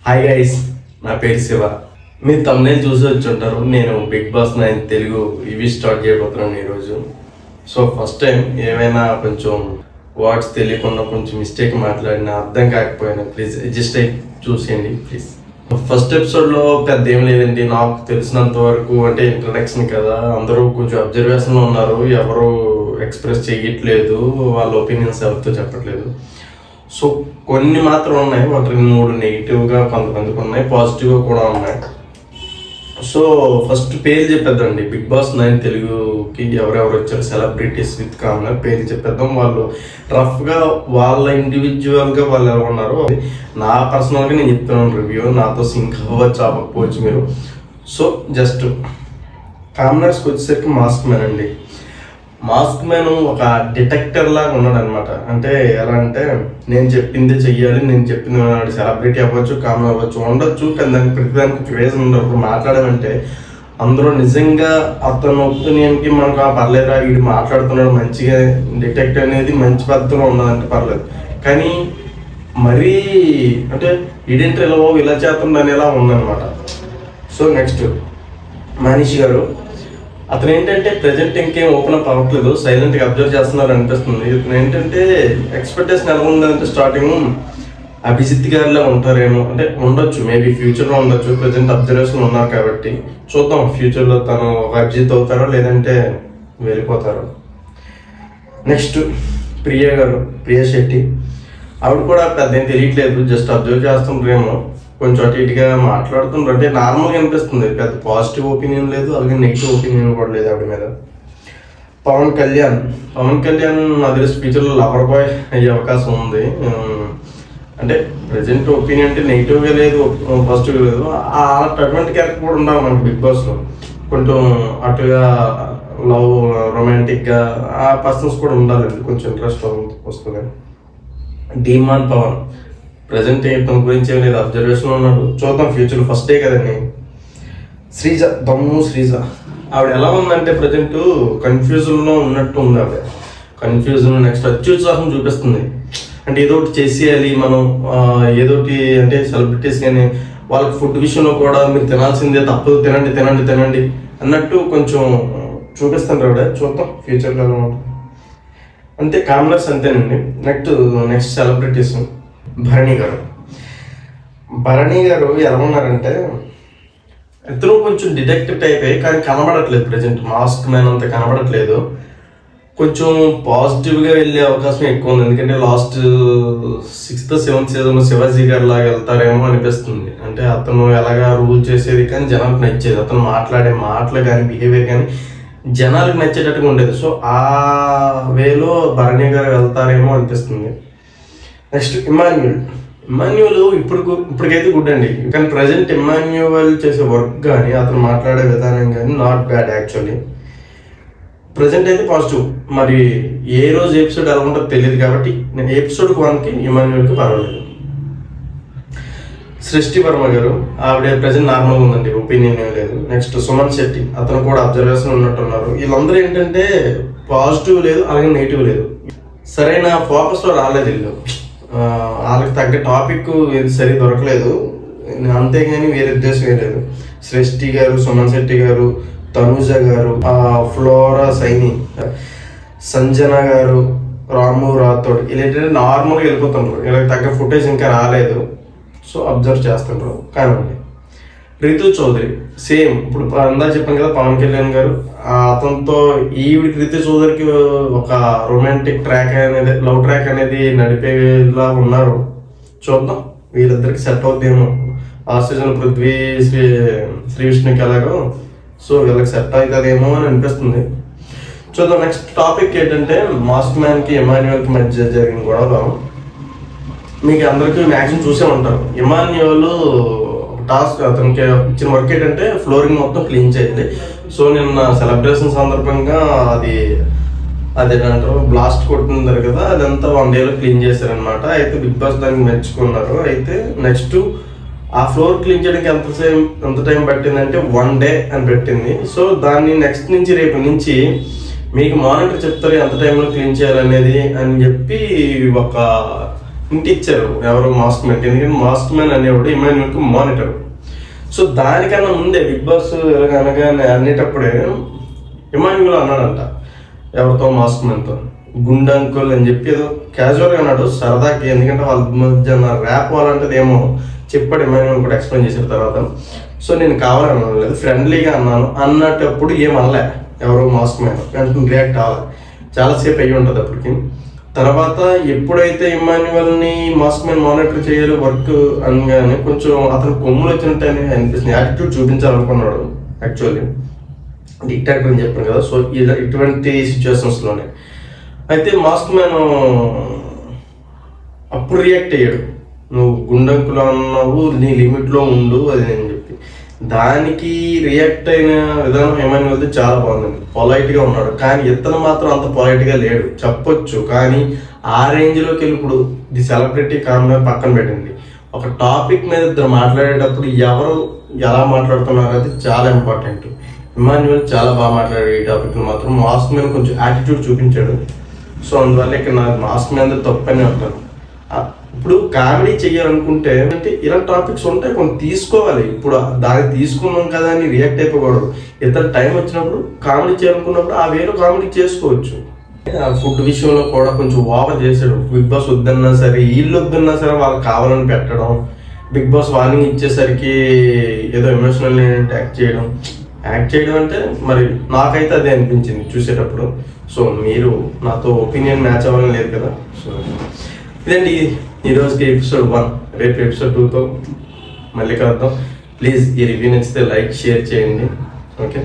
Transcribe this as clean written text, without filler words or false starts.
Hi guys, నా పేరు శివ. మీరు తమ్నేల్ చూసి వచ్చి ఉంటారు. నేను బిగ్ బాస్ 9 తెలుగు ఇవి స్టార్ట్ చేయబోతున్నాను ఈరోజు. సో ఫస్ట్ టైం ఏమైనా కొంచెం వర్డ్స్ తెలియకుండా కొంచెం మిస్టేక్ మాట్లాడినా అర్థం కాకపోయినా ప్లీజ్ అడ్జస్ట్ అయ్యి చూసేయండి ప్లీజ్. ఫస్ట్ ఎపిసోడ్లో పెద్ద ఏం లేదండి, నాకు తెలిసినంత వరకు. అంటే ఇంట్రడక్షన్ కదా, అందరూ కొంచెం అబ్జర్వేషన్లో ఉన్నారు, ఎవరు ఎక్స్ప్రెస్ చేయట్లేదు, వాళ్ళ ఒపీనియన్స్ ఎవరితో చెప్పట్లేదు. సో కొన్ని మాత్రం ఉన్నాయి, ఒకటి 3 నెగిటివ్గా కొంతమందికి ఉన్నాయి, పాజిటివ్గా కూడా ఉన్నాయి. సో ఫస్ట్ పేరు చెప్పేద్దండి. బిగ్ బాస్ 9 తెలుగుకి ఎవరెవరు వచ్చారు సెలబ్రిటీస్ విత్ కామనర్ పేరు చెప్పేద్దాం. వాళ్ళు రఫ్గా వాళ్ళ ఇండివిజువల్గా వాళ్ళు ఎలా ఉన్నారు, నా పర్సనల్గా నేను చెప్తున్నాను రివ్యూ, నాతో సింక్ అవ్వచ్చు అవ్వకపోవచ్చు మీరు. సో జస్ట్ కామనర్స్కి వచ్చేసరికి మాస్క్ మ్యాన్ అండి. మాస్క్ మ్యాన్ ఒక డిటెక్టర్ లాగా ఉన్నాడు అనమాట. అంటే ఎలా అంటే నేను చెప్పిందే చెయ్యాలి, నేను చెప్పింది సెలబ్రిటీ అవ్వచ్చు, కామన్ అవ్వచ్చు, ఉండొచ్చు, కానీ దానికి ప్రతిదానికి క్రేజ్ ఉండదు. ఇప్పుడు మాట్లాడాలంటే అందరూ నిజంగా అతను ఒపీనియన్కి మనకు పర్లేదురా వీడు మాట్లాడుతున్నాడు మంచిగా, డిటెక్ట్ అనేది మంచి పద్ధతిలో ఉన్నదంటే పర్లేదు. కానీ మరీ అంటే ఇడెంట్ ఇలా చేస్తుండని ఎలా ఉందన్నమాట. సో నెక్స్ట్ మనీష్ గారు, అతను ఏంటంటే ప్రజెంట్ ఇంకేం ఓపెన్ అప్ అవ్వట్లేదు, సైలెంట్గా అబ్జర్వ్ చేస్తున్నారు అనిపిస్తుంది. ఇతను ఏంటంటే ఎక్స్పెక్టేషన్ ఎలా ఉందంటే స్టార్టింగ్ అభిజిత్ గారిలో ఉంటారేమో, అంటే ఉండొచ్చు, మేబీ ఫ్యూచర్లో ఉండొచ్చు. ప్రజెంట్ అబ్జర్వేషన్ ఉన్నారు కాబట్టి చూద్దాం ఫ్యూచర్లో తను అభిజిత్ అవుతారో లేదంటే వెళ్ళిపోతారో. నెక్స్ట్ ప్రియా గారు, ప్రియా శెట్టి, ఆవిడ కూడా పెద్ద ఏం తెలియట్లేదు, జస్ట్ అబ్జర్వ్ చేస్తుంటారేమో, కొంచెం అటు ఇటుగా మాట్లాడుతుండ్రు. అంటే నార్మల్గా అనిపిస్తుంది, పెద్ద పాజిటివ్ ఒపీనియన్ లేదు, అలాగే నెగిటివ్ ఒపీనియన్ కూడా లేదు ఆవిడ మీద. పవన్ కళ్యాణ్ అదే ఫ్యూచర్లో లవర్ బాయ్ అయ్యే అవకాశం ఉంది. అంటే ప్రజెంట్ ఒపీనియన్ అంటే నెగిటివ్గా లేదు, పాజిటివ్గా లేదు. అటువంటి క్యారెక్టర్ కూడా ఉండాలి మనకి బిగ్ బాస్లో. కొంచెం అటుగా లవ్ రొమాంటిక్గా ఆ పర్సన్స్ కూడా ఉండాలి, కొంచెం ఇంట్రెస్ట్ వస్తుంది. డిమాండ్ పవన్ ప్రజెంట్ తన గురించి ఏం లేదు, అబ్జర్వేషన్ ఉన్నాడు, చూద్దాం ఫ్యూచర్. ఫస్ట్ డే కదండి. శ్రీజ, శ్రీజ, ఆవిడ ఎలా ఉందంటే ప్రజెంట్ కన్ఫ్యూజన్లో ఉన్నట్టు ఉంది ఆవిడ. కన్ఫ్యూజన్, నెక్స్ట్ అత్యుత్సాహం చూపిస్తుంది. అంటే ఏదో ఒకటి చేసేయాలి మనం, ఏదోటి అంటే సెలబ్రిటీస్ కానీ వాళ్ళకి ఫుడ్ విషయంలో కూడా మీరు తినాల్సిందే, తప్పదు, తినండి తినండి తినండి అన్నట్టు కొంచెం చూపిస్తాను ఆవిడ. చూద్దాం ఫ్యూచర్లో ఎలా ఉంటుంది. అంతే కామనర్స్ అంతేనండి. నెక్స్ట్ సెలబ్రిటీస్ భరణి గారు ఎలా ఉన్నారంటే ఇద్దరు కొంచెం డిటెక్టివ్ టైప్, కానీ కనబడట్లేదు ప్రజెంట్. మాస్క్ మ్యాన్ అంత కనబడట్లేదు, కొంచెం పాజిటివ్గా వెళ్ళే అవకాశం ఎక్కువ ఉంది. ఎందుకంటే లాస్ట్ 6th 7th సీజన్లో శివాజీ గారు లాగా వెళ్తారేమో అనిపిస్తుంది. అంటే అతను ఎలాగా రూల్ చేసేది కానీ జనాలకు నచ్చేది, అతను మాట్లాడే మాటలు కానీ బిహేవియర్ కానీ జనాలకు నచ్చేటట్టుగా ఉండేది. సో ఆ వేలో భరణి గారు వెళ్తారేమో అనిపిస్తుంది. నెక్స్ట్ ఇమాన్యువల్ ఇప్పటికైతే గుడ్ అండి, కానీ ప్రజెంట్ ఇమాన్యువల్ చేసే వర్క్ కానీ అతను మాట్లాడే విధానం కానీ నాట్ బ్యాడ్ యాక్చువల్లీ. ప్రజెంట్ అయితే పాజిటివ్. మరి ఏ రోజు ఎపిసోడ్ ఎలా ఉంటుందో తెలియదు కాబట్టి నేను ఎపిసోడ్ 1కి ఇమాన్యువల్కి పర్వాలేదు. సృష్టి వర్మ గారు, ఆవిడ ప్రజెంట్ నార్మల్గా ఉందండి, ఒపీనియన్ ఏం లేదు. నెక్స్ట్ సుమన్ శెట్టి, అతను కూడా అబ్జర్వేషన్ ఉన్నట్టున్నారు. వీళ్ళందరూ ఏంటంటే పాజిటివ్ లేదు, అలాగే నెగిటివ్ లేదు, సరైన ఫోకస్లో రాలేదు వీళ్ళు. వాళ్ళకి తగ్గ టాపిక్ ఏది సరి దొరకలేదు, అంతేగాని వేరే ఉద్దేశం ఏం లేదు. సృష్టి గారు, సుమన్ శెట్టి గారు, తనుజ గారు, ఫ్లోరా సైని, సంజన గారు, రాము రాథోడ్, ఇలా నార్మల్గా వెళ్ళిపోతున్నారు. వీళ్ళకి తగ్గ ఫుటేజ్ ఇంకా రాలేదు, సో అబ్జర్వ్ చేస్తుంటారు. కానీ రితు చౌదరి సేమ్, ఇప్పుడు అందా చెప్పాను కదా పవన్ కళ్యాణ్ గారు, అతనితో ఈవిడికి రితు చౌదరికి ఒక రొమాంటిక్ ట్రాక్ అనేది, లవ్ ట్రాక్ అనేది నడిపేలా ఉన్నారు. చూద్దాం వీళ్ళిద్దరికి సెట్ అవుతుందేమో. ఆ సీజన్ పృథ్వీ శ్రీ విష్ణుకి ఎలాగో, సో వీళ్ళకి సెట్ అవుతుందేమో అని అనిపిస్తుంది. చూద్దాం. నెక్స్ట్ టాపిక్ ఏంటంటే మాస్క్ మ్యాన్కి ఇమాన్యువల్కి మధ్య జరిగిన గొడవ. మీకు అందరికీ మ్యాక్సిమం చూసే ఉంటారు. ఇమాన్యువల్ టాస్క్, అతనికి ఇచ్చిన వర్క్ ఏంటంటే ఫ్లోరింగ్ మొత్తం క్లీన్ చేయాలి. సో నిన్న సెలబ్రేషన్ సందర్భంగా అదేంటారు బ్లాస్ట్ కొట్టింది కదా, అదంతా 1 డేలో క్లీన్ చేశారనమాట. అయితే బిగ్ బాస్ దానికి మెచ్చుకున్నారు. అయితే నెక్స్ట్ ఆ ఫ్లోర్ క్లీన్ చేయడానికి ఎంత టైం పట్టిందంటే 1 డే అని పెట్టింది. సో దాన్ని నెక్స్ట్ నుంచి రేపు నుంచి మీకు మానిటర్ చెప్తారు ఎంత టైంలో క్లీన్ చేయాలనేది అని చెప్పి ఒక ఇంటి ఇచ్చారు ఎవరు మాస్క్ మ్యాన్, ఎందుకంటే మాస్క్ మ్యాన్ అనేవాడు ఇమాన్యుయల్కి మానిటర్. సో దానికన్నా ముందే బిగ్ బాస్ అనగానే అనేటప్పుడే ఇమాన్యుయల్ అన్నాడంట ఎవరితో, మాస్క్ మ్యాన్తో, గుండంకుల్ అని చెప్పి ఏదో క్యాజువల్గా అన్నాడు సరదాకి, ఎందుకంటే వాళ్ళ మధ్య ర్యాప్ వాళ్ళంటది ఏమో చెప్పాడు ఇమాన్యుయల్ కూడా ఎక్స్ప్లెయిన్ చేసిన తర్వాత. సో నేను కావాలని అనలేదు, ఫ్రెండ్లీగా అన్నాను. అన్నటప్పుడు ఏమనలే ఎవరో మాస్క్ మ్యాన్, వెంటనే రియాక్ట్ అవ్వాలి, చాలాసేపు అయ్యి ఉంటుంది అప్పటికి. తర్వాత ఎప్పుడైతే ఇమాన్యుయల్ని మాస్క్ మ్యాన్ మానిటర్ చేయాలి వర్క్ అనగానే కొంచెం అతను కొమ్ములు వచ్చినట్టు అనిపిస్తుంది, యాటిట్యూడ్ చూపించాలనుకున్నాడు యాక్చువల్లీ, డిక్టాటర్ అని చెప్పాను కదా. సో ఇటువంటి సిచ్యువేషన్స్లోనే అయితే మాస్క్ మ్యాన్ అప్పుడు రియాక్ట్ అయ్యాడు, నువ్వు గుండంకులు అన్నావు, నీ లిమిట్లో ఉండు అది అని చెప్పి. దానికి రియాక్ట్ అయిన విధానం ఇమాన్యుయల్ది చాలా బాగుంది, పొలైట్గా ఉన్నాడు. కానీ ఇతను మాత్రం అంత పొలైట్గా లేడు చెప్పొచ్చు, కానీ ఆ రేంజ్లోకి వెళ్ళి ఇప్పుడు ది సెలబ్రిటీ కామెంట్ పక్కన పెట్టింది, ఒక టాపిక్ మీద ఇద్దరు మాట్లాడేటప్పుడు ఎవరు ఎలా మాట్లాడుతున్నారు అది చాలా ఇంపార్టెంట్. ఇమాన్యుయల్ చాలా బాగా మాట్లాడాడు ఈ టాపిక్లో మాత్రం, మాస్క్ మ్యాన్ కొంచెం యాటిట్యూడ్ చూపించాడు. సో అందువల్ల ఇక్కడ నాకు మాస్క్ మ్యాన్ తప్పని అంటాను. ఇప్పుడు కామెడీ చెయ్యాలనుకుంటే అంటే ఇలాంటి టాపిక్స్ ఉంటాయి, కొన్ని తీసుకోవాలి. ఇప్పుడు దాన్ని తీసుకున్నాం కదా అని రియాక్ట్ అయిపోకూడదు. ఇతర టైం వచ్చినప్పుడు కామెడీ చేయాలనుకున్నప్పుడు ఆ వేలో కామెడీ చేసుకోవచ్చు. ఫుడ్ విషయంలో కూడా కొంచెం ఓవర్ చేశాడు. బిగ్ బాస్ వద్దన్నా సరే, వీళ్ళు వద్దన్నా సరే వాళ్ళకి కావాలని పెట్టడం, బిగ్ బాస్ వార్నింగ్ ఇచ్చేసరికి ఏదో ఎమోషనల్ యాక్ట్ చేయడం అంటే మరి నాకైతే అదే అనిపించింది చూసేటప్పుడు. సో మీరు నాతో ఒపీనియన్ మ్యాచ్ అవ్వాలని లేదు కదా. సో ఇదండి ఈరోజుకి ఎపిసోడ్ 1. రేపు ఎపిసోడ్ 2తో మళ్ళీ కలుద్దాం. ప్లీజ్ ఈ రివ్యూ నచ్చితే లైక్ షేర్ చేయండి. ఓకే.